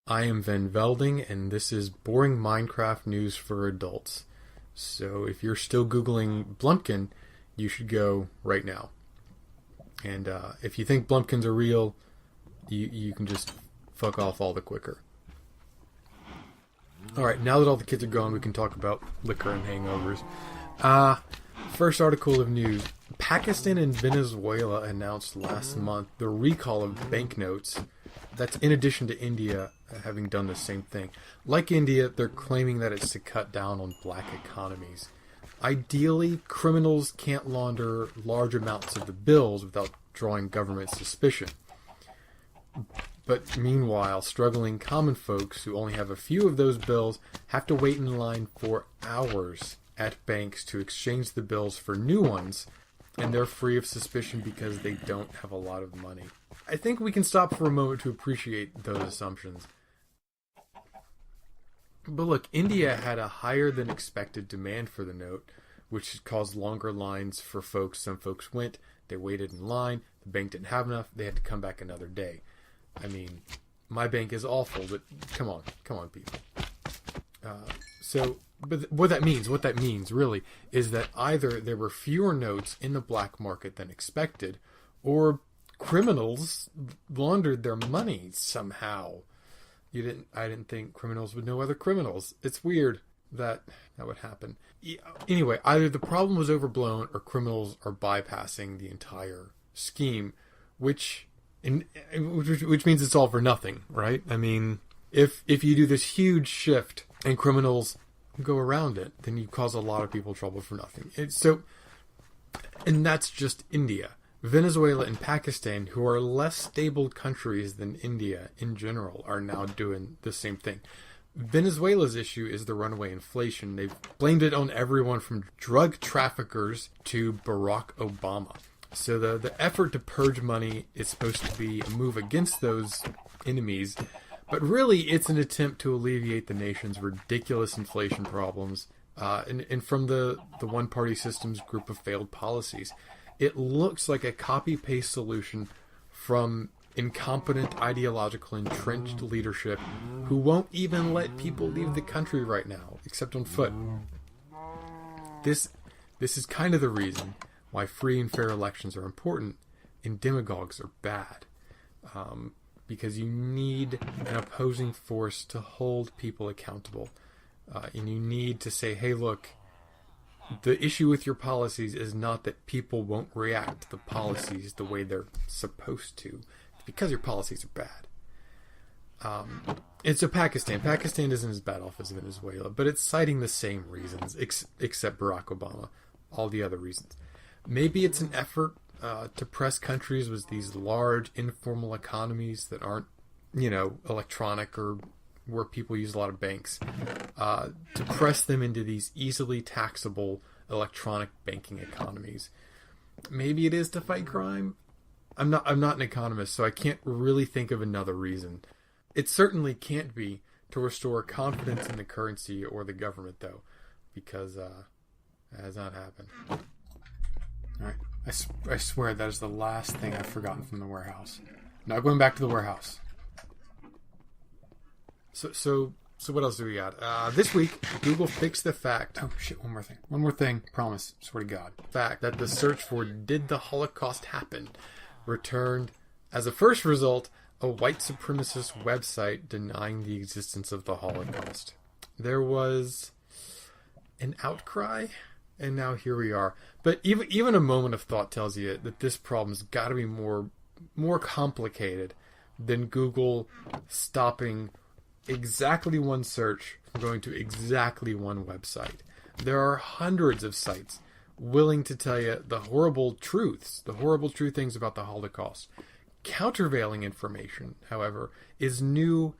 I am Van Velding, and this is boring Minecraft news for adults. So if you're still Googling Blumpkin, you should go right now. And if you think Blumpkins are real, you can just fuck off all the quicker. Alright, now that all the kids are gone, we can talk about liquor and hangovers. Uh, First article of news. Pakistan and Venezuela announced last month the recall of banknotes. That's in addition to India having done the same thing. Like India, they're claiming that it's to cut down on black economies. Ideally, criminals can't launder large amounts of the bills without drawing government suspicion. But meanwhile, struggling common folks who only have a few of those bills have to wait in line for hours at banks to exchange the bills for new ones, and they're free of suspicion because they don't have a lot of money. I think we can stop for a moment to appreciate those assumptions. But look, India had a higher than expected demand for the note, which caused longer lines for folks. Some folks went, they waited in line, the bank didn't have enough, they had to come back another day. I mean, my bank is awful, but come on, people. But what that means really, is that either there were fewer notes in the black market than expected, or criminals laundered their money somehow. I didn't think criminals would know other criminals. It's weird that would happen. Anyway, either the problem was overblown or criminals are bypassing the entire scheme, which means it's all for nothing, right? I mean, if you do this huge shift and criminals go around it, then you cause a lot of people trouble for nothing. And that's just India. Venezuela and Pakistan, who are less stable countries than India in general, are now doing the same thing. Venezuela's issue is the runaway inflation. They've blamed it on everyone from drug traffickers to Barack Obama. So the effort to purge money is supposed to be a move against those enemies, but really it's an attempt to alleviate the nation's ridiculous inflation problems, and from the one-party system's group of failed policies. It looks like a copy-paste solution from incompetent, ideological, entrenched leadership who won't even let people leave the country right now, except on foot. This is kind of the reason why free and fair elections are important and demagogues are bad. Because you need an opposing force to hold people accountable. And you need to say, hey, look, the issue with your policies is not that people won't react to the policies the way they're supposed to. It's because your policies are bad. And so Pakistan isn't as bad off as Venezuela, but it's citing the same reasons, except Barack Obama, all the other reasons. Maybe it's an effort to press countries with these large informal economies that aren't, electronic or where people use a lot of banks, to press them into these easily taxable electronic banking economies. Maybe it is to fight crime. I'm not an economist, so I can't really think of another reason. It certainly can't be to restore confidence in the currency or the government, though, because that has not happened. All right, I swear that is the last thing I've forgotten from the warehouse. Now going back to the warehouse. So what else do we got? This week, Google fixed the fact... Oh, shit, one more thing. Promise. Swear to God. Fact that the search for "Did the Holocaust happen?" returned, as a first result, a white supremacist website denying the existence of the Holocaust. There was an outcry, and now here we are. But even a moment of thought tells you that this problem's got to be more complicated than Google stopping exactly one search from going to exactly one website. There are hundreds of sites willing to tell you the horrible true things about the Holocaust. Countervailing information, however, is new,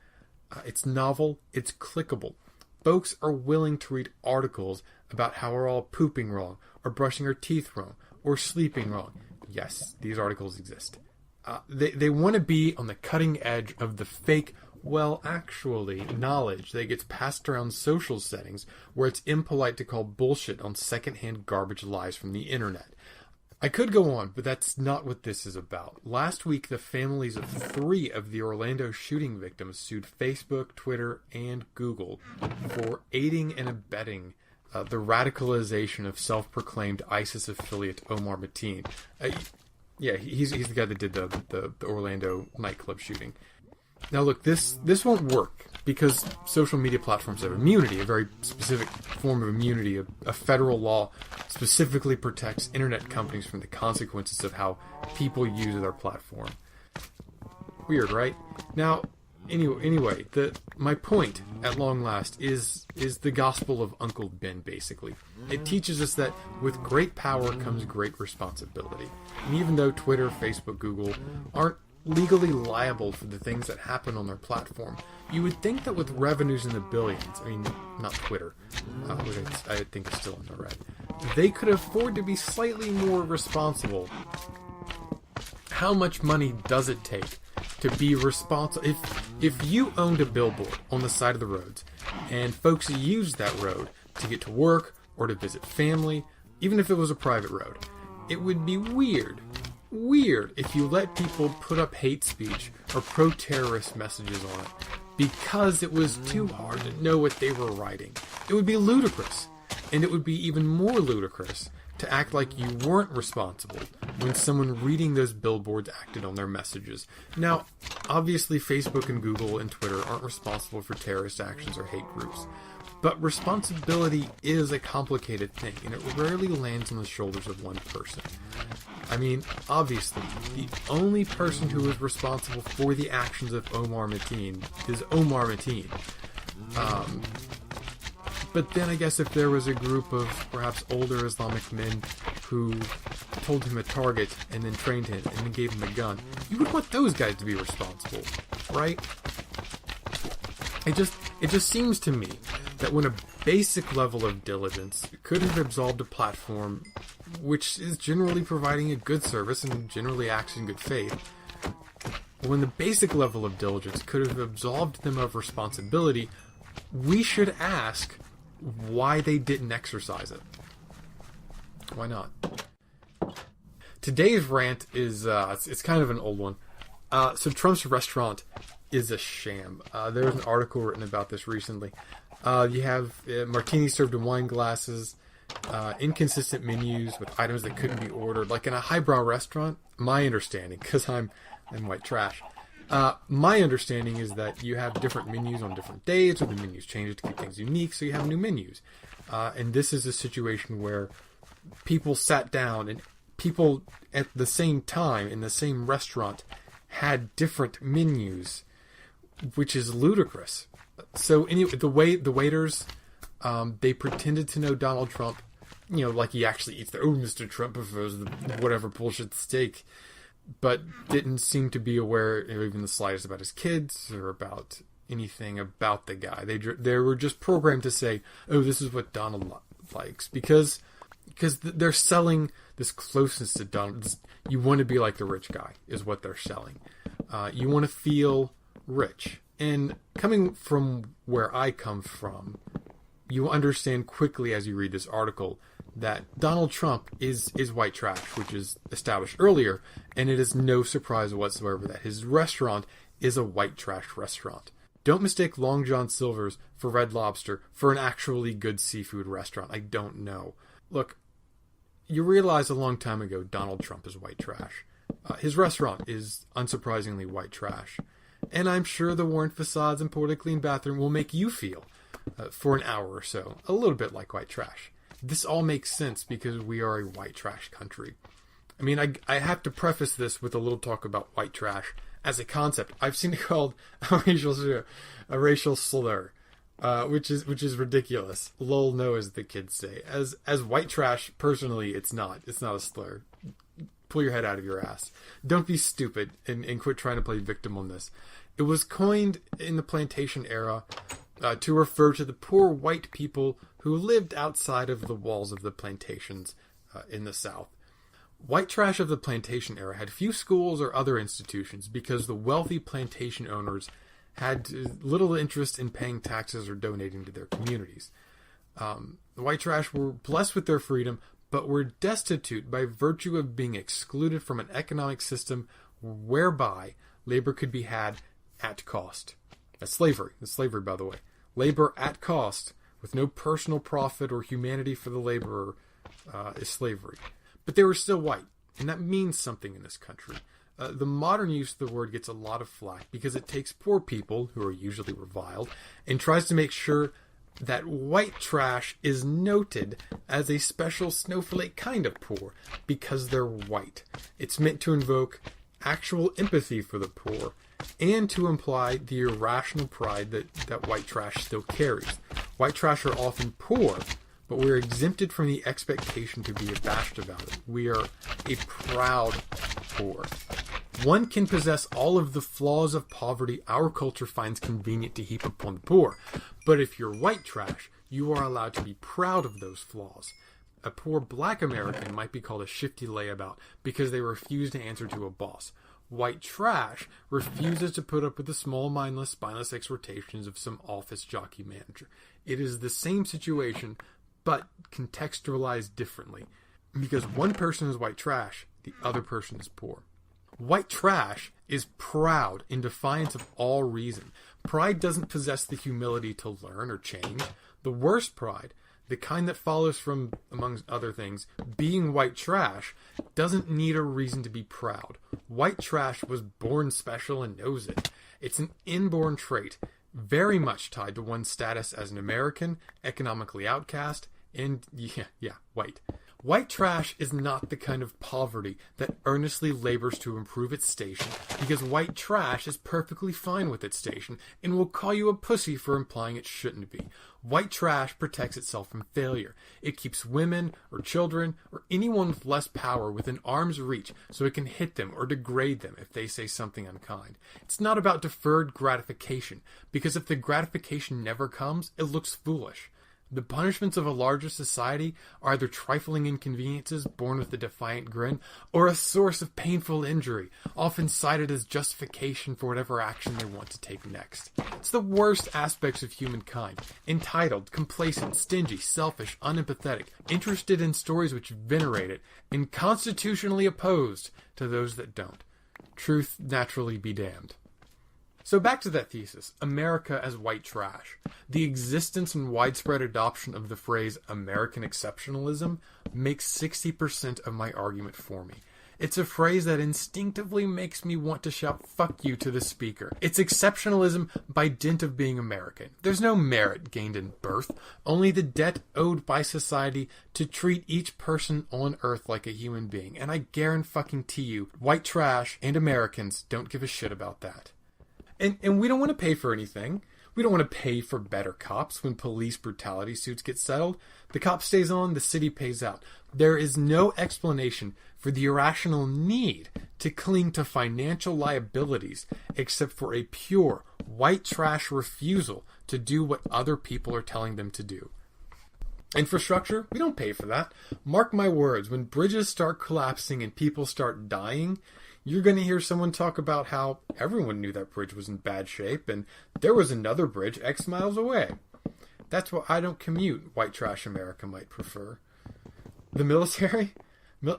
it's novel, it's clickable. Folks are willing to read articles about how we're all pooping wrong, or brushing our teeth wrong, or sleeping wrong. Yes, these articles exist. They want to be on the cutting edge of the fake, knowledge that gets passed around social settings where it's impolite to call bullshit on secondhand garbage lies from the internet. I could go on, but that's not what this is about. Last week, the families of 3 of the Orlando shooting victims sued Facebook, Twitter, and Google for aiding and abetting the radicalization of self-proclaimed ISIS affiliate Omar Mateen. Yeah, he's the guy that did the Orlando nightclub shooting. Now look, this won't work because social media platforms have immunity, a very specific form of immunity. A federal law specifically protects internet companies from the consequences of how people use their platform. Weird, right? Now, anyway, my point at long last is the gospel of Uncle Ben, basically. It teaches us that with great power comes great responsibility. And even though Twitter, Facebook, Google aren't legally liable for the things that happen on their platform, you would think that with revenues in the billions, I mean, not Twitter, which I think is still in the red, they could afford to be slightly more responsible. How much money does it take to be responsible? If you owned a billboard on the side of the roads, and folks used that road to get to work or to visit family, even if it was a private road, it would be weird if you let people put up hate speech or pro-terrorist messages on it because it was too hard to know what they were writing. It would be ludicrous. And it would be even more ludicrous to act like you weren't responsible when someone reading those billboards acted on their messages. Now, obviously Facebook and Google and Twitter aren't responsible for terrorist actions or hate groups. But responsibility is a complicated thing, and it rarely lands on the shoulders of one person. I mean, obviously, the only person who is responsible for the actions of Omar Mateen is Omar Mateen. But then I guess if there was a group of perhaps older Islamic men who told him a target and then trained him and then gave him a gun, you would want those guys to be responsible, right? It just seems to me that when a basic level of diligence could have absolved a platform which is generally providing a good service and generally acts in good faith, when the basic level of diligence could have absolved them of responsibility, we should ask why they didn't exercise it. Why not? Today's rant is, it's kind of an old one. So Trump's restaurant is a sham. There was an article written about this recently. You have martinis served in wine glasses, inconsistent menus with items that couldn't be ordered. Like in a highbrow restaurant, my understanding, because I'm white trash, my understanding is that you have different menus on different days, or the menus change to keep things unique, so you have new menus. And this is a situation where people sat down and people at the same time in the same restaurant had different menus, which is ludicrous. So anyway, the waiters, they pretended to know Donald Trump, like he actually eats Mr. Trump prefers the whatever bullshit steak, but didn't seem to be aware even the slightest about his kids or about anything about the guy. They were just programmed to say, oh, this is what Donald likes, because they're selling this closeness to Donald. You want to be like the rich guy is what they're selling. You want to feel rich. And coming from where I come from, you understand quickly as you read this article that Donald Trump is white trash, which is established earlier, and it is no surprise whatsoever that his restaurant is a white trash restaurant. Don't mistake Long John Silver's for Red Lobster for an actually good seafood restaurant. I don't know. Look, you realize a long time ago Donald Trump is white trash. His restaurant is unsurprisingly white trash. And I'm sure the worn facades and poorly clean bathroom will make you feel, for an hour or so, a little bit like white trash. This all makes sense because we are a white trash country. I mean, I have to preface this with a little talk about white trash as a concept. I've seen it called a racial slur, which is ridiculous. Lol, no, as the kids say. As white trash, personally, it's not. It's not a slur. Pull your head out of your ass. Don't be stupid and quit trying to play victim on this. It was coined in the plantation era to refer to the poor white people who lived outside of the walls of the plantations in the South. White trash of the plantation era had few schools or other institutions because the wealthy plantation owners had little interest in paying taxes or donating to their communities. The white trash were blessed with their freedom, but were destitute by virtue of being excluded from an economic system whereby labor could be had at cost. That's slavery. That's slavery, by the way. Labor at cost, with no personal profit or humanity for the laborer, is slavery. But they were still white, and that means something in this country. The modern use of the word gets a lot of flack because it takes poor people, who are usually reviled, and tries to make sure that white trash is noted as a special snowflake kind of poor because they're white. It's meant to invoke actual empathy for the poor and to imply the irrational pride that white trash still carries. White trash are often poor, but we're exempted from the expectation to be abashed about it. We are a proud poor. One can possess all of the flaws of poverty our culture finds convenient to heap upon the poor. But if you're white trash, you are allowed to be proud of those flaws. A poor black American might be called a shifty layabout because they refuse to answer to a boss. White trash refuses to put up with the small, mindless, spineless exhortations of some office jockey manager. It is the same situation, but contextualized differently. Because one person is white trash, the other person is poor. White trash is proud in defiance of all reason. Pride doesn't possess the humility to learn or change. The worst pride, the kind that follows from, among other things, being white trash, doesn't need a reason to be proud. White trash was born special and knows it. It's an inborn trait, very much tied to one's status as an American, economically outcast, and white. White trash is not the kind of poverty that earnestly labors to improve its station, because white trash is perfectly fine with its station and will call you a pussy for implying it shouldn't be. White trash protects itself from failure. It keeps women or children or anyone with less power within arm's reach so it can hit them or degrade them if they say something unkind. It's not about deferred gratification, because if the gratification never comes, it looks foolish. The punishments of a larger society are either trifling inconveniences born with a defiant grin, or a source of painful injury, often cited as justification for whatever action they want to take next. It's the worst aspects of humankind: entitled, complacent, stingy, selfish, unempathetic, interested in stories which venerate it, and constitutionally opposed to those that don't. Truth naturally be damned. So back to that thesis, America as white trash. The existence and widespread adoption of the phrase American exceptionalism makes 60% of my argument for me. It's a phrase that instinctively makes me want to shout "fuck you" to the speaker. It's exceptionalism by dint of being American. There's no merit gained in birth, only the debt owed by society to treat each person on earth like a human being. And I guarantee you, white trash and Americans don't give a shit about that. And we don't want to pay for anything. We don't want to pay for better cops when police brutality suits get settled. The cop stays on, the city pays out. There is no explanation for the irrational need to cling to financial liabilities except for a pure, white trash refusal to do what other people are telling them to do. Infrastructure, we don't pay for that. Mark my words, when bridges start collapsing and people start dying, you're going to hear someone talk about how everyone knew that bridge was in bad shape and there was another bridge X miles away. That's why I don't commute, white trash America might prefer. The military?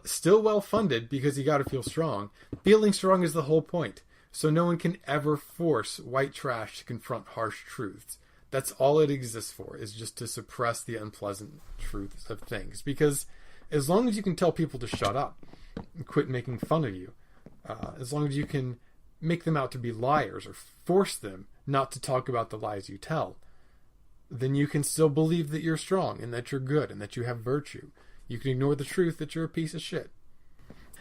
Still well funded because you got to feel strong. Feeling strong is the whole point. So no one can ever force white trash to confront harsh truths. That's all it exists for, is just to suppress the unpleasant truths of things. Because as long as you can tell people to shut up and quit making fun of you, as long as you can make them out to be liars or force them not to talk about the lies you tell, then you can still believe that you're strong and that you're good and that you have virtue. You can ignore the truth that you're a piece of shit.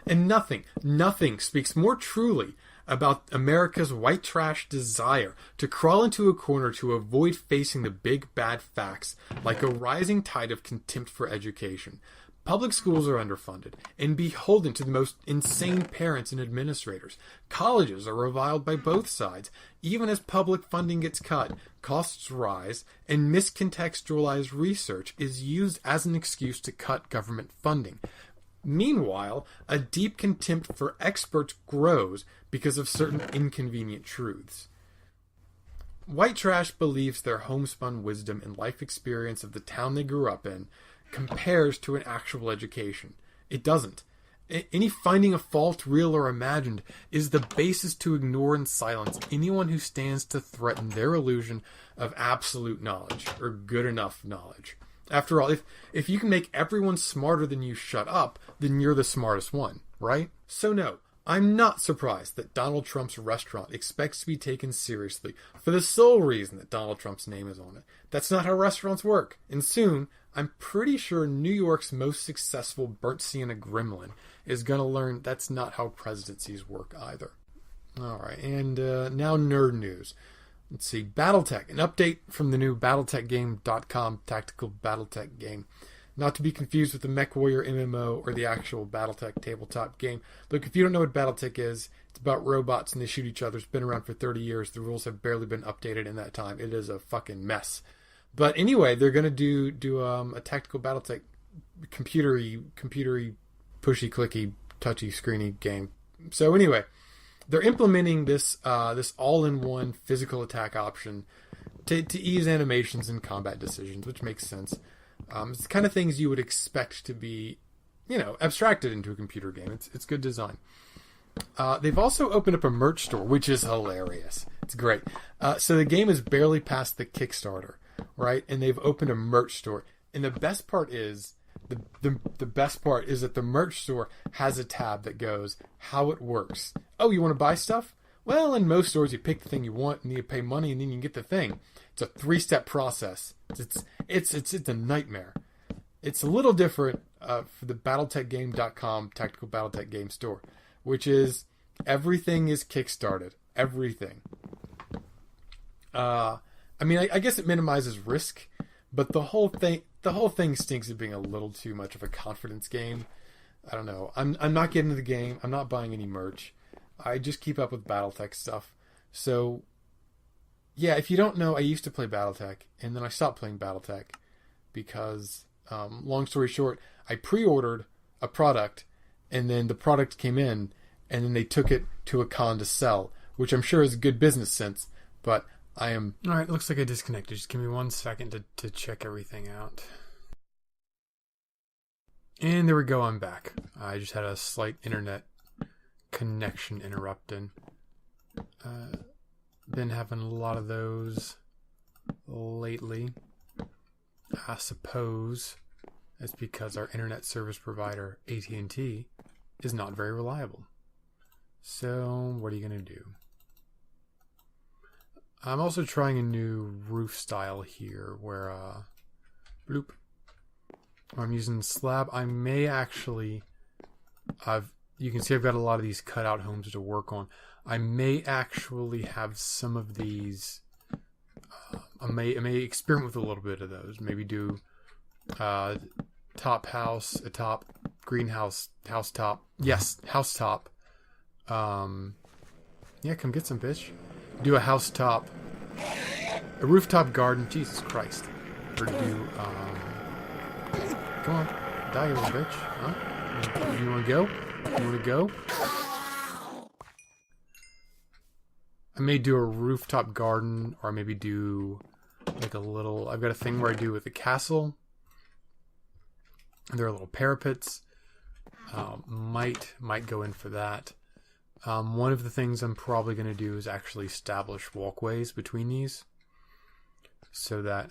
And nothing speaks more truly about America's white trash desire to crawl into a corner to avoid facing the big bad facts like a rising tide of contempt for education. Public schools are underfunded and beholden to the most insane parents and administrators. Colleges are reviled by both sides. Even as public funding gets cut, costs rise, and miscontextualized research is used as an excuse to cut government funding. Meanwhile, a deep contempt for experts grows because of certain inconvenient truths. White trash believes their homespun wisdom and life experience of the town they grew up in compares to an actual education. It doesn't. Any finding of fault, real or imagined, is the basis to ignore and silence anyone who stands to threaten their illusion of absolute knowledge or good enough knowledge. After all, if you can make everyone smarter than you shut up, then you're the smartest one, right? So no, I'm not surprised that Donald Trump's restaurant expects to be taken seriously for the sole reason that Donald Trump's name is on it. That's not how restaurants work. And soon, I'm pretty sure New York's most successful burnt sienna gremlin is going to learn that's not how presidencies work either. Alright, and now nerd news. Let's see, Battletech, an update from the new BattletechGame.com tactical Battletech game. Not to be confused with the MechWarrior MMO or the actual Battletech tabletop game. Look, if you don't know what Battletech is, it's about robots and they shoot each other. It's been around for 30 years. The rules have barely been updated in that time. It is a fucking mess. But anyway, they're going to do a tactical Battletech computery, pushy, clicky, touchy, screeny game. So anyway, they're implementing this all-in-one physical attack option to ease animations and combat decisions, which makes sense. It's the kind of things you would expect to be, abstracted into a computer game. It's good design. They've also opened up a merch store, which is hilarious. It's great. So the game is barely past the Kickstarter, right? And they've opened a merch store. And the best part is the best part is that the merch store has a tab that goes how it works. Oh, you want to buy stuff? Well, in most stores, you pick the thing you want and you pay money and then you can get the thing. It's a 3-step process. It's a nightmare. It's a little different for the BattletechGame.com tactical Battletech game store, which is everything is kickstarted. Everything. I guess it minimizes risk, but the whole thing stinks of being a little too much of a confidence game. I don't know. I'm not getting into the game. I'm not buying any merch. I just keep up with Battletech stuff. So, yeah, if you don't know, I used to play Battletech, and then I stopped playing Battletech because, long story short, I pre-ordered a product, and then the product came in, and then they took it to a con to sell, which I'm sure is good business sense, but I am... Alright, looks like I disconnected. Just give me 1 second to check everything out. And there we go, I'm back. I just had a slight internet connection interrupted. Been having a lot of those lately. I suppose it's because our internet service provider, AT&T, is not very reliable. So, what are you going to do? I'm also trying a new roof style here where, bloop. I'm using slab. I may actually, you can see I've got a lot of these cutout homes to work on. I may actually have some of these, I may experiment with a little bit of those. Maybe do, top house, a top, greenhouse, house top. Yes, house top. Yeah, come get some, bitch. Do a house top, a rooftop garden. Jesus Christ. Or do, come on, die, you little bitch. Huh? You want to go? You want to go? I may do a rooftop garden, or maybe do like a little... I've got a thing where I do with a castle. There are little parapets. Might go in for that. One of the things I'm probably going to do is actually establish walkways between these, so that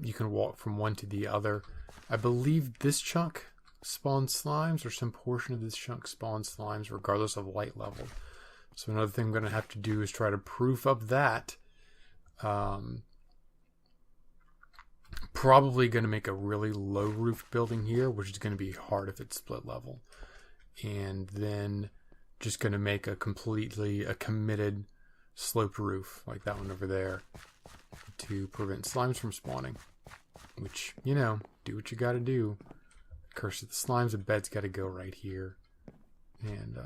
you can walk from one to the other. I believe this chunk spawns slimes, or some portion of this chunk spawns slimes, regardless of light level. So another thing I'm going to have to do is try to proof up that. Probably going to make a really low roof building here, which is going to be hard if it's split level. And then just going to make a committed sloped roof, like that one over there, to prevent slimes from spawning. Which, do what you got to do. Curse of the slimes, a bed's got to go right here. And,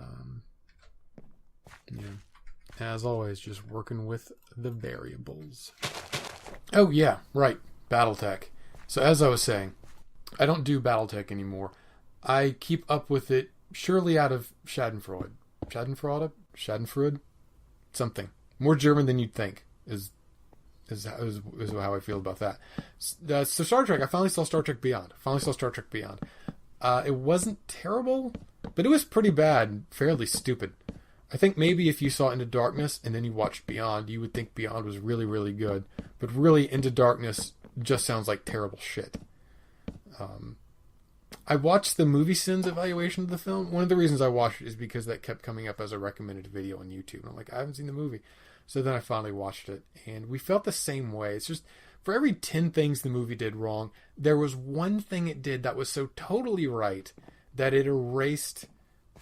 as always, just working with the variables. Oh, yeah, right. Battletech. So, as I was saying, I don't do Battletech anymore. I keep up with it surely out of Schadenfreude. Schadenfreude? Something. More German than you'd think is is how I feel about that. So Star Trek, I finally saw Star Trek Beyond. It wasn't terrible, but it was pretty bad and fairly stupid. I think maybe if you saw Into Darkness and then you watched Beyond, you would think Beyond was really, really good. But really, Into Darkness just sounds like terrible shit. I watched the Movie Sins evaluation of the film. One of the reasons I watched it is because that kept coming up as a recommended video on YouTube. And I'm like, I haven't seen the movie. So then I finally watched it. And we felt the same way. It's just, for every 10 things the movie did wrong, there was one thing it did that was so totally right that it erased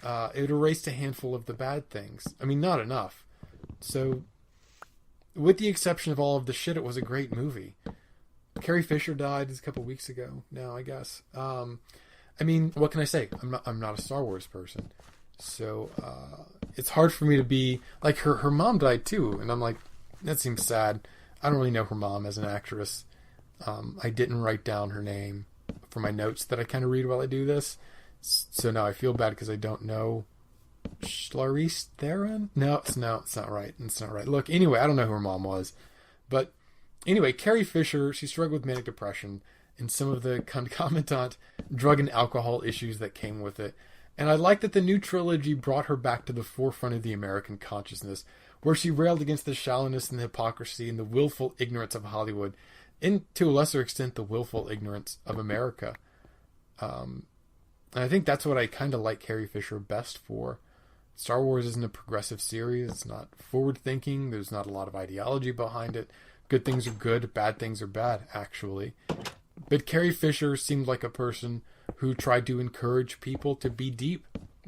a handful of the bad things. I mean, not enough. So, with the exception of all of the shit, it was a great movie. Carrie Fisher died a couple weeks ago now, I guess. I mean, what can I say? I'm not a Star Wars person. So, it's hard for me to be... Like, her mom died too, and I'm like, that seems sad. I don't really know her mom as an actress. I didn't write down her name for my notes that I kind of read while I do this. So now I feel bad because I don't know. Charlize Theron? No, it's not right. It's not right. Look, anyway, I don't know who her mom was. But anyway, Carrie Fisher, she struggled with manic depression and some of the concomitant drug and alcohol issues that came with it. And I like that the new trilogy brought her back to the forefront of the American consciousness, where she railed against the shallowness and the hypocrisy and the willful ignorance of Hollywood, and to a lesser extent, the willful ignorance of America. And I think that's what I kind of like Carrie Fisher best for. Star Wars isn't a progressive series. It's not forward-thinking. There's not a lot of ideology behind it. Good things are good. Bad things are bad, actually. But Carrie Fisher seemed like a person who tried to encourage people to be deep,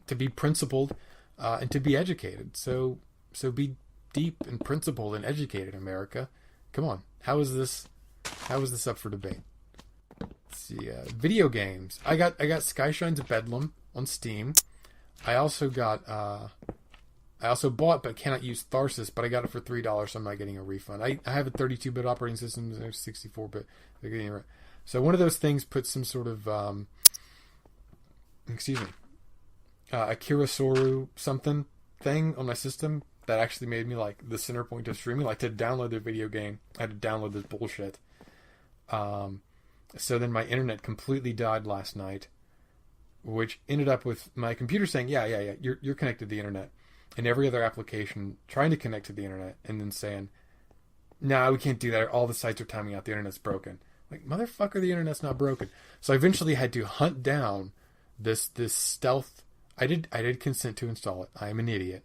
to be principled, and to be educated. So be deep and principled and educated, America. Come on. How is this up for debate? Let's see. Video games. I got Skyshine's Bedlam on Steam. I also bought but cannot use Tharsis, but I got it for $3, so I'm not getting a refund. I have a 32-bit operating system, there's 64-bit. They're getting it. So one of those things puts some sort of Akira Soru something thing on my system that actually made me like the center point of streaming. Like to download the video game, I had to download this bullshit. So then my internet completely died last night, which ended up with my computer saying, yeah, you're connected to the internet, and every other application trying to connect to the internet, and then saying, no, we can't do that. All the sites are timing out. The internet's broken. Like, motherfucker, the internet's not broken. So I eventually had to hunt down this stealth. I did consent to install it. I am an idiot.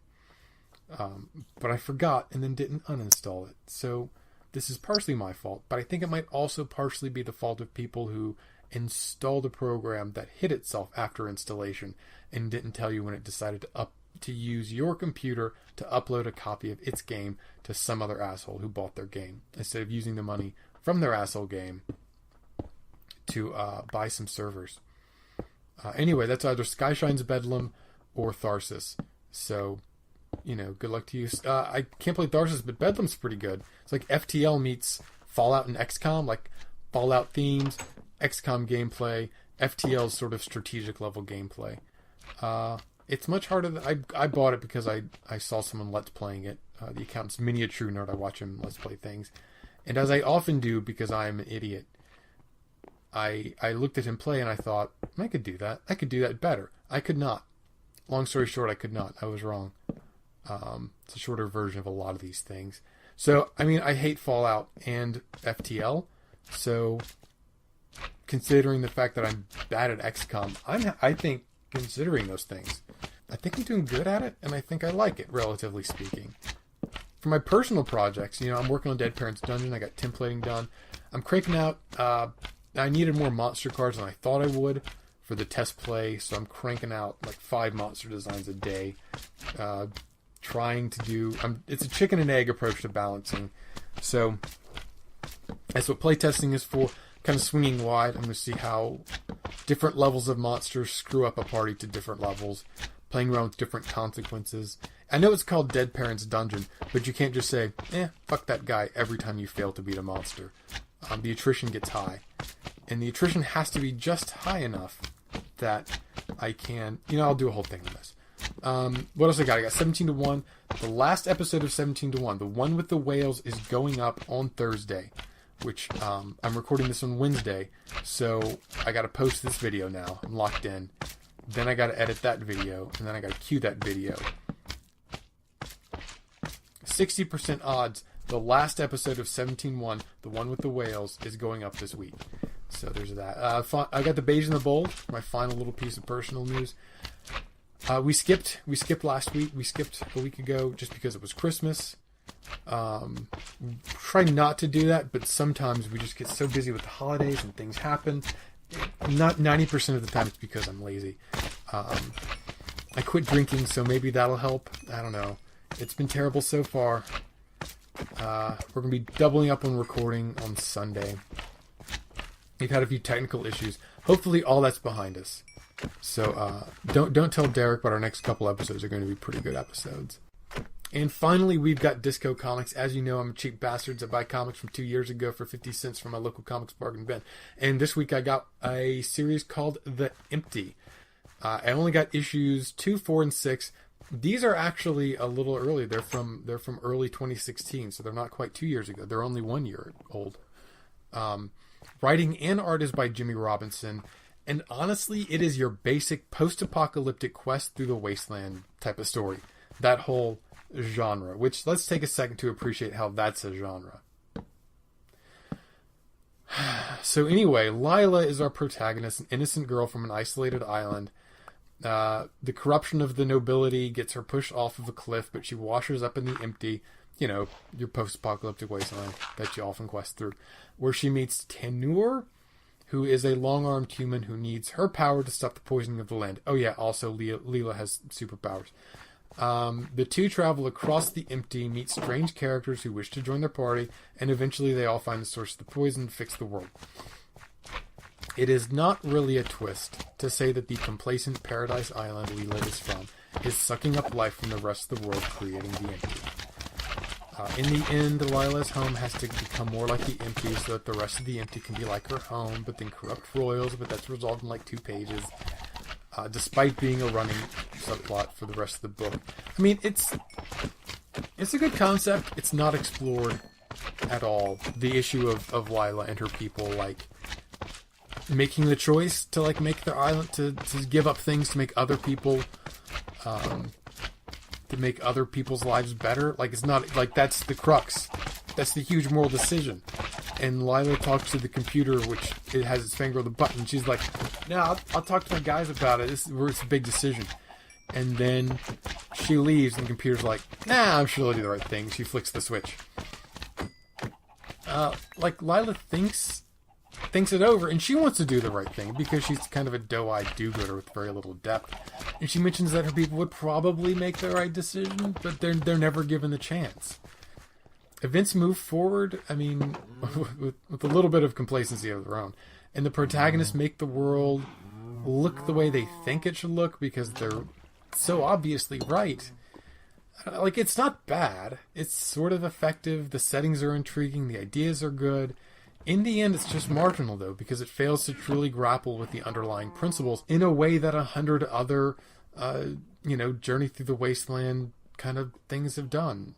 But I forgot and then didn't uninstall it. So this is partially my fault, but I think it might also partially be the fault of people who installed a program that hid itself after installation and didn't tell you when it decided to use your computer to upload a copy of its game to some other asshole who bought their game, instead of using the money from their asshole game to buy some servers. Anyway, that's either Skyshine's Bedlam or Tharsis. So, good luck to you. I can't play Tharsis, but Bedlam's pretty good. It's like FTL meets Fallout and XCOM, like Fallout themes, XCOM gameplay, FTL's sort of strategic level gameplay. It's much harder than... I bought it because I saw someone Let's Playing it. The account's Miniatrue Nerd. I watch him Let's Play things. And as I often do, because I am an idiot, I looked at him play and I thought, I could do that. I could do that better. I could not. Long story short, I could not. I was wrong. It's a shorter version of a lot of these things. So, I hate Fallout and FTL. So, considering the fact that I'm bad at XCOM, I think, considering those things, I think I'm doing good at it, and I think I like it, relatively speaking. For my personal projects, I'm working on Dead Parents Dungeon. I got templating done. I'm cranking out... I needed more monster cards than I thought I would for the test play, so I'm cranking out like 5 monster designs a day. Trying to do... it's a chicken and egg approach to balancing. So that's what playtesting is for. Kind of swinging wide. I'm going to see how different levels of monsters screw up a party to different levels. Playing around with different consequences. I know it's called Dead Parents Dungeon, but you can't just say, fuck that guy every time you fail to beat a monster. The attrition gets high. And the attrition has to be just high enough that I can... I'll do a whole thing on this. What else I got? I got 17 to 1. The last episode of 17 to 1, the one with the whales, is going up on Thursday, which I'm recording this on Wednesday, so I got to post this video now. I'm locked in. Then I got to edit that video, and then I got to cue that video. 60% odds the last episode of 17-1, the one with the whales, is going up this week. So there's that. I got the Beige and the Bold, my final little piece of personal news. We skipped last week. We skipped a week ago just because it was Christmas. Try not to do that, but sometimes we just get so busy with the holidays and things happen. Not 90% of the time it's because I'm lazy. I quit drinking, so maybe that'll help. I don't know. It's been terrible so far. We're going to be doubling up on recording on Sunday. We've had a few technical issues. Hopefully all that's behind us. So don't tell Derek, but our next couple episodes are going to be pretty good episodes. And finally, we've got Disco Comics. As you know, I'm a cheap bastard. I buy comics from 2 years ago for 50 cents from my local comics bargain bin. And this week I got a series called The Empty. I only got issues 2, 4, and 6. These are actually a little early. They're from early 2016, so they're not quite 2 years ago. They're only 1 year old. Writing and art is by Jimmy Robinson. And honestly, it is your basic post-apocalyptic quest through the wasteland type of story. That whole genre, which let's take a second to appreciate how that's a genre. So anyway, Lila is our protagonist, an innocent girl from an isolated island. The corruption of the nobility gets her pushed off of a cliff, but she washes up in the empty, your post-apocalyptic wasteland that you often quest through, where she meets Tanur, who is a long-armed human who needs her power to stop the poisoning of the land. Oh yeah, also Leela has superpowers. The two travel across the empty, meet strange characters who wish to join their party, and eventually they all find the source of the poison and fix the world. It is not really a twist to say that the complacent Paradise Island Leela is from is sucking up life from the rest of the world, creating the empty. In the end, Lila's home has to become more like the empty so that the rest of the empty can be like her home, but then corrupt royals, but that's resolved in like 2 pages. Despite being a running subplot for the rest of the book. I mean, it's a good concept. It's not explored at all. The issue of Lila and her people, like, making the choice to, like, make their island, to give up things to make other people, to make other people's lives better. Like, it's not, like, that's the crux. That's the huge moral decision. And Lila talks to the computer, which it has its finger on the button. She's like, no, I'll talk to my guys about it. It's a big decision. And then she leaves, and the computer's like, nah, I'm sure they'll do the right thing. She flicks the switch. Lila thinks it over, and she wants to do the right thing because she's kind of a doe-eyed do-gooder with very little depth. And she mentions that her people would probably make the right decision, but they're never given the chance. Events move forward, I mean, with a little bit of complacency of their own. And the protagonists make the world look the way they think it should look because they're so obviously right. Like, it's not bad. It's sort of effective. The settings are intriguing. The ideas are good. In the end, it's just marginal, though, because it fails to truly grapple with the underlying principles in a way that 100 other, Journey Through the Wasteland kind of things have done.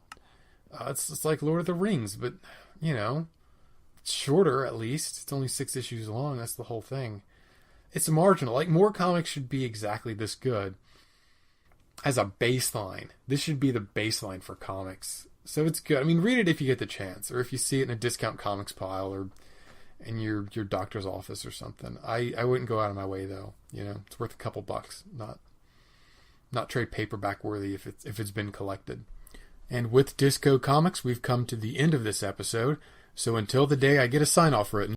It's like Lord of the Rings, but, it's shorter at least. It's only 6 issues long. That's the whole thing. It's marginal. Like, more comics should be exactly this good as a baseline. This should be the baseline for comics. So it's good. I mean, read it if you get the chance, or if you see it in a discount comics pile, or in your doctor's office or something. I wouldn't go out of my way, though. It's worth a couple bucks. Not trade paperback worthy if it's been collected. And with Disco Comics, we've come to the end of this episode. So until the day I get a sign-off written,